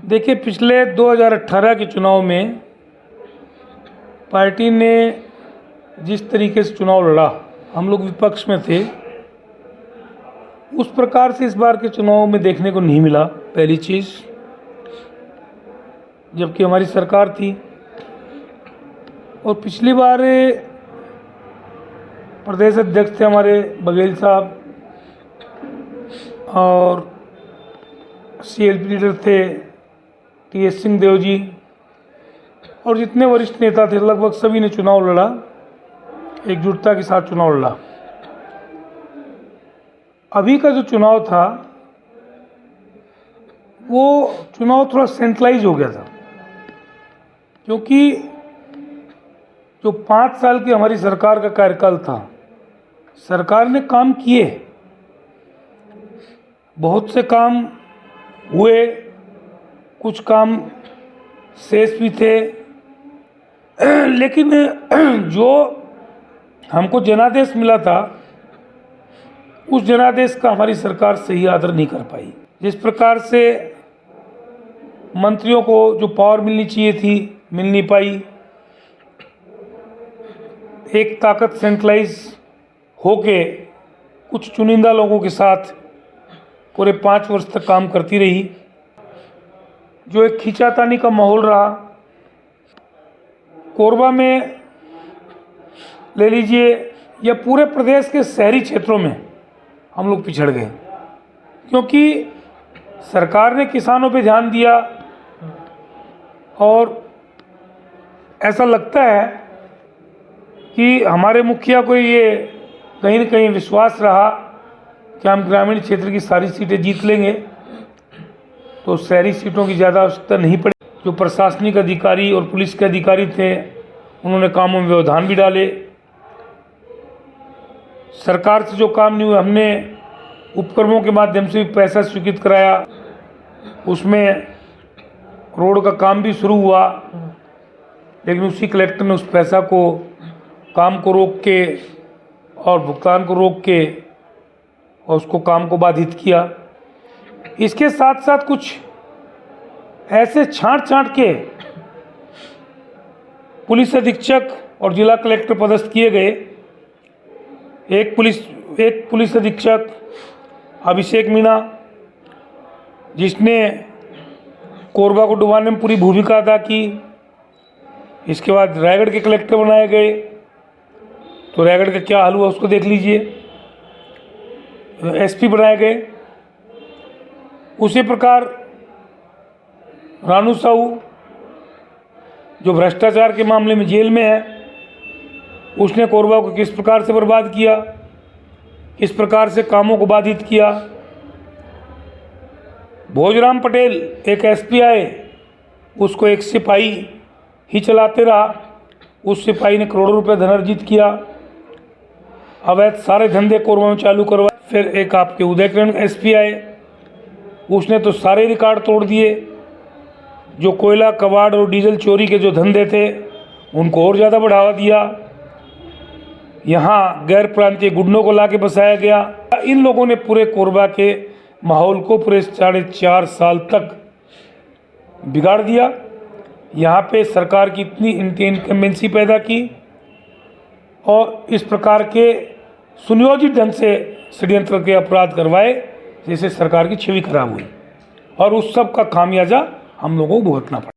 देखिए, पिछले 2018 के चुनाव में पार्टी ने जिस तरीके से चुनाव लड़ा, हम लोग विपक्ष में थे, उस प्रकार से इस बार के चुनाव में देखने को नहीं मिला। पहली चीज़, जबकि हमारी सरकार थी और पिछली बार प्रदेश अध्यक्ष थे हमारे बघेल साहब और CLP लीडर थे TS सिंहदेव जी और जितने वरिष्ठ नेता थे लगभग सभी ने चुनाव लड़ा, एकजुटता के साथ चुनाव लड़ा। अभी का जो चुनाव था वो चुनाव थोड़ा सेंट्रलाइज हो गया था, क्योंकि जो 5 साल की हमारी सरकार का कार्यकाल था, सरकार ने काम किए, बहुत से काम हुए, कुछ काम शेष भी थे, लेकिन जो हमको जनादेश मिला था उस जनादेश का हमारी सरकार सही आदर नहीं कर पाई। जिस प्रकार से मंत्रियों को जो पावर मिलनी चाहिए थी मिल नहीं पाई। एक ताकत सेंट्रलाइज होके कुछ चुनिंदा लोगों के साथ पूरे 5 वर्ष तक काम करती रही। जो एक खींचातानी का माहौल रहा, कोरबा में ले लीजिए या पूरे प्रदेश के शहरी क्षेत्रों में हम लोग पिछड़ गए, क्योंकि सरकार ने किसानों पे ध्यान दिया और ऐसा लगता है कि हमारे मुखिया को ये कहीं न कहीं विश्वास रहा कि हम ग्रामीण क्षेत्र की सारी सीटें जीत लेंगे, तो शहरी सीटों की ज़्यादा आवश्यकता नहीं पड़ी। जो प्रशासनिक अधिकारी और पुलिस के अधिकारी थे उन्होंने कामों में व्यवधान भी डाले। सरकार से जो काम नहीं हुए, हमने उपक्रमों के माध्यम से भी पैसा स्वीकृत कराया, उसमें रोड का काम भी शुरू हुआ, लेकिन उसी कलेक्टर ने उस पैसा को काम को रोक के और भुगतान को रोक के और उसको काम को बाधित किया। इसके साथ साथ कुछ ऐसे छांट के पुलिस अधीक्षक और जिला कलेक्टर पदस्थ किए गए। एक पुलिस अधीक्षक अभिषेक मीणा, जिसने कोरबा को डुबाने में पूरी भूमिका अदा की। इसके बाद रायगढ़ के कलेक्टर बनाए गए, तो रायगढ़ का क्या हाल हुआ उसको देख लीजिए। SP बनाए गए। उसी प्रकार रानू साहू, जो भ्रष्टाचार के मामले में जेल में है, उसने कोरबा को किस प्रकार से बर्बाद किया, किस प्रकार से कामों को बाधित किया। भोजराम पटेल एक SP आए, उसको एक सिपाही ही चलाते रहा, उस सिपाही ने करोड़ों रुपए धन अर्जित किया। अवैध सारे धंधे कोरबा में चालू करवाए। फिर एक आपके उदयकिरण SP आए, उसने तो सारे रिकॉर्ड तोड़ दिए। जो कोयला कबाड़ और डीजल चोरी के जो धंधे थे उनको और ज़्यादा बढ़ावा दिया। यहाँ गैर प्रांतीय गुंडों को लाके बसाया गया। इन लोगों ने पूरे कोरबा के माहौल को पूरे 4.5 साल तक बिगाड़ दिया। यहाँ पे सरकार की इतनी इनकम्बेंसी पैदा की और इस प्रकार के सुनियोजित ढंग से षड्यंत्र के अपराध करवाए, जिससे सरकार की छवि खराब हुई और उस सब का खामियाजा हम लोगों को भुगतना पड़ा।